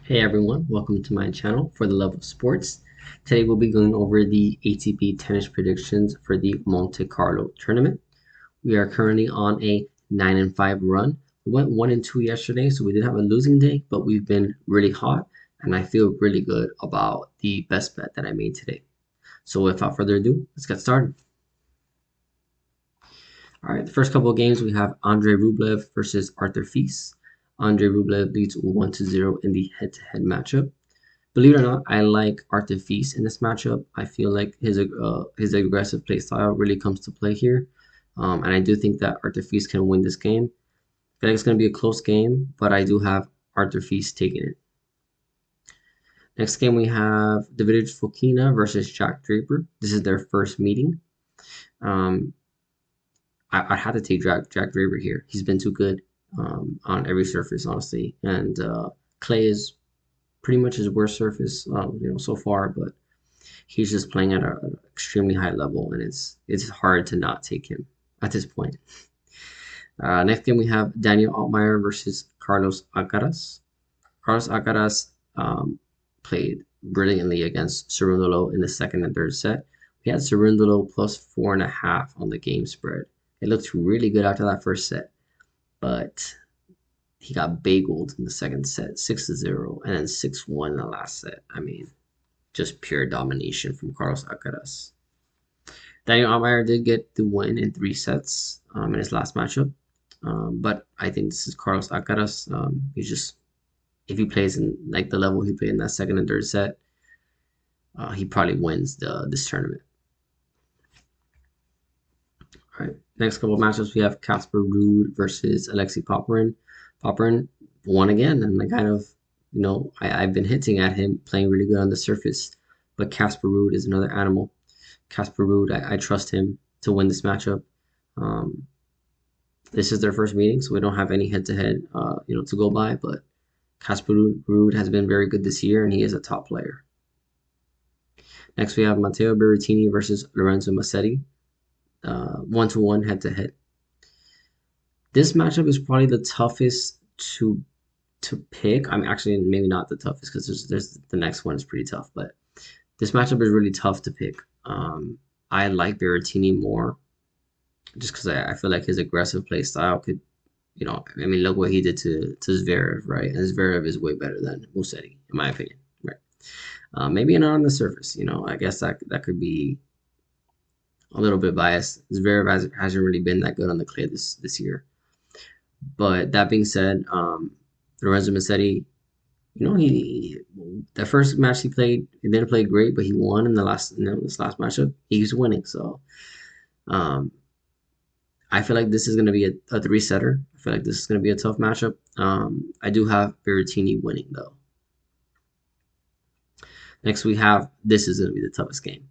Hey everyone, welcome to my channel for the love of sports. Today we'll be going over the ATP tennis predictions for the Monte-Carlo tournament. We are currently on a 9-5 run. We went 1-2 yesterday, so we did have a losing day, but we've been really hot, and I feel really good about the best bet that I made today. So without further ado, let's get started. All right, the first couple of games we have Andrei Rublev versus Arthur Fils. Andrei Rublev leads 1-0 in the head-to-head matchup. Believe it or not, I like Arthur Fils in this matchup. I feel like his aggressive play style really comes to play here, and I do think that Arthur Fils can win this game. I feel like it's going to be a close game, but I do have Arthur Fils taking it. Next game we have David Fokina versus Jack Draper. This is their first meeting. Um, I'd have to take Jack Draper here. He's been too good on every surface, honestly, and clay is pretty much his worst surface, so far. But he's just playing at an extremely high level, and it's hard to not take him at this point. Next game we have Daniel Altmaier versus Carlos Alcaraz. Carlos Alcaraz played brilliantly against Cerundolo in the second and third set. We had Cerundolo plus 4.5 on the game spread. It looked really good after that first set, but he got bageled in the second set, 6-0, and then 6-1 in the last set. I mean, just pure domination from Carlos Alcaraz. Daniel Altmaier did get the win in 3 sets in his last matchup, but I think this is Carlos Alcaraz. He's just, if he plays in like the level he played in that second and third set, he probably wins this tournament. All right, next couple of matchups we have Casper Ruud versus Alexei Popyrin. Popyrin won again, and I kind of, I've been hinting at him playing really good on the surface, but Casper Ruud is another animal. Casper Ruud, I trust him to win this matchup. This is their first meeting, so we don't have any head-to-head, to go by. But Casper Ruud has been very good this year, and he is a top player. Next, we have Matteo Berrettini versus Lorenzo Musetti, 1-1 head-to-head. This matchup is probably the toughest to pick. I mean, actually, maybe not the toughest because there's the next one is pretty tough, but this matchup is really tough to pick. I like Berrettini more just because I feel like his aggressive play style could, I mean, look what he did to Zverev, right? And Zverev is way better than Musetti, in my opinion, right? Maybe not on the surface, I guess that could be a little bit biased. Zverev hasn't really been that good on the clay this year. But that being said, Lorenzo Musetti, the first match he played, he didn't play great, but he won in this last matchup. He was winning, so I feel like this is going to be a three-setter. I feel like this is going to be a tough matchup. I do have Berrettini winning though. Next we have, this is going to be the toughest game,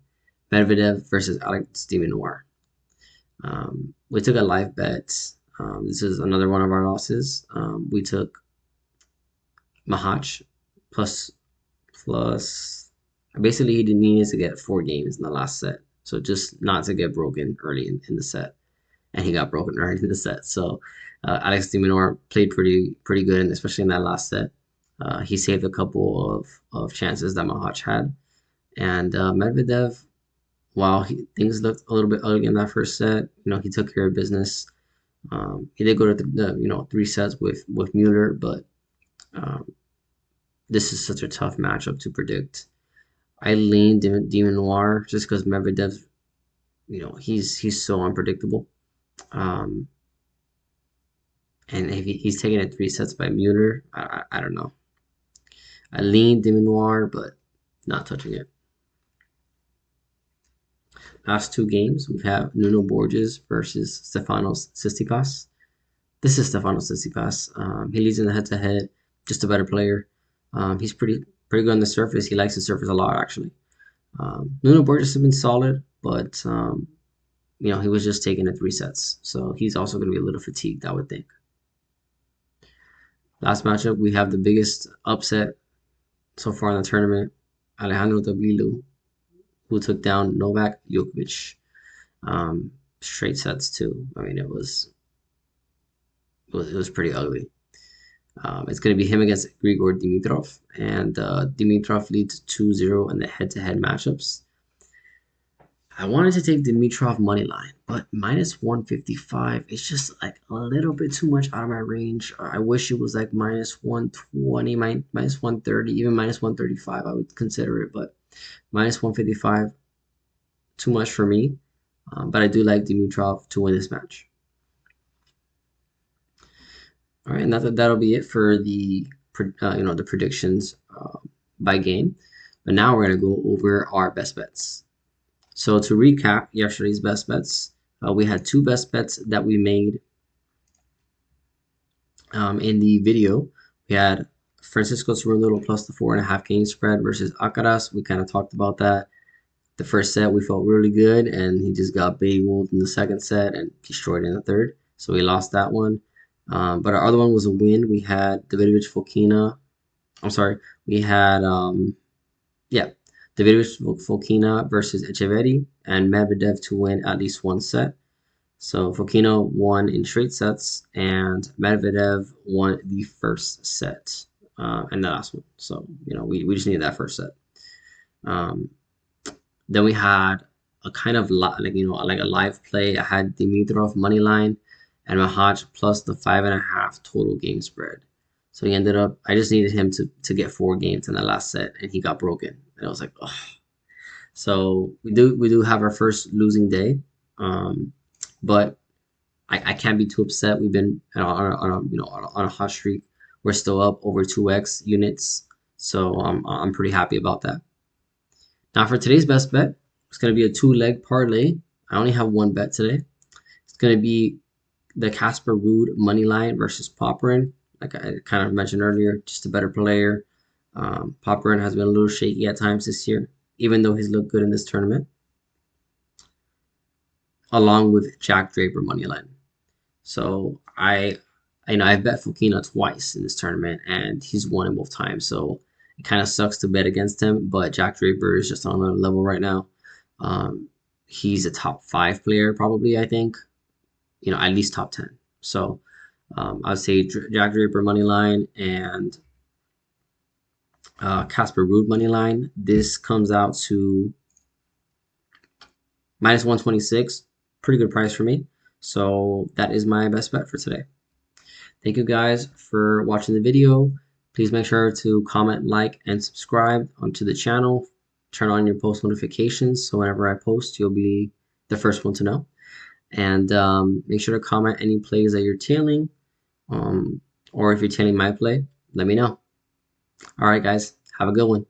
Medvedev versus Alex de Minaur. We took a live bet. This is another one of our losses. We took Mahach plus. Basically, he needed to get 4 games in the last set, so just not to get broken early in the set, and he got broken early in the set. So Alex de Minaur played pretty good, and especially in that last set, he saved a couple of chances that Mahach had, and Medvedev, while things looked a little bit ugly in that first set, he took care of business. He did go to the 3 sets with Mueller, but this is such a tough matchup to predict. I lean de Minaur just because Medvedev, he's so unpredictable. And if he's taking it 3 sets by Mueller, I don't know. I lean de Minaur, but not touching it. Last 2 games, we have Nuno Borges versus Stefanos Tsitsipas. This is Stefanos Tsitsipas. He leads in the head-to-head, just a better player. He's pretty good on the surface. He likes the surface a lot, actually. Nuno Borges has been solid, but he was just taking it 3 sets, so he's also going to be a little fatigued, I would think. Last matchup, we have the biggest upset so far in the tournament, Alejandro Davilu, who took down Novak Djokovic. Straight sets too. I mean, it was pretty ugly. It's going to be him against Grigor Dimitrov, and Dimitrov leads 2-0 in the head-to-head matchups. I wanted to take Dimitrov money line, but minus 155 is just like a little bit too much out of my range. I wish it was like minus 120, minus 130, even minus 135. I would consider it, but minus 155, too much for me. But I do like Dimitrov to win this match. All right, and that'll be it for the the predictions by game. But now we're gonna go over our best bets. So to recap yesterday's best bets, we had two best bets that we made in the video. We had Francisco Cerundolo plus the 4.5 game spread versus Alcaraz. We kind of talked about that. The first set we felt really good, and he just got bageled in the second set and destroyed in the third. So we lost that one. But our other one was a win. We had Davidovich Fokina. I'm sorry. We had Davidovich Fokina versus Echeverry and Medvedev to win at least one set. So Fokina won in straight sets, and Medvedev won the first set and the last one. So we just needed that first set. Then we had a kind of like a live play. I had Dimitrov money line and Mahaj plus the 5.5 total game spread. So he ended up. I just needed him to get 4 games in the last set, and he got broken. And I was like, oh. So we do have our first losing day, but I can't be too upset. We've been on a hot streak. We're still up over 2x units, so I'm pretty happy about that. Now for today's best bet, it's going to be a 2-leg parlay. I only have one bet today. It's going to be the Casper Ruud money line versus Popperin. Like I kind of mentioned earlier, just a better player. Popperin has been a little shaky at times this year, even though he's looked good in this tournament. Along with Jack Draper money line. So I've bet Fokina twice in this tournament, and he's won it both times. So it kind of sucks to bet against him, but Jack Draper is just on another level right now. He's a top 5 player, probably, I think. At least top 10. So I would say Jack Draper money line and Casper Ruud money line. This comes out to minus 126. Pretty good price for me. So that is my best bet for today. Thank you guys for watching the video. Please make sure to comment, like, and subscribe onto the channel. Turn on your post notifications so whenever I post, you'll be the first one to know. And make sure to comment any plays that you're tailing, or if you're tailing my play, let me know. All right, guys, have a good one.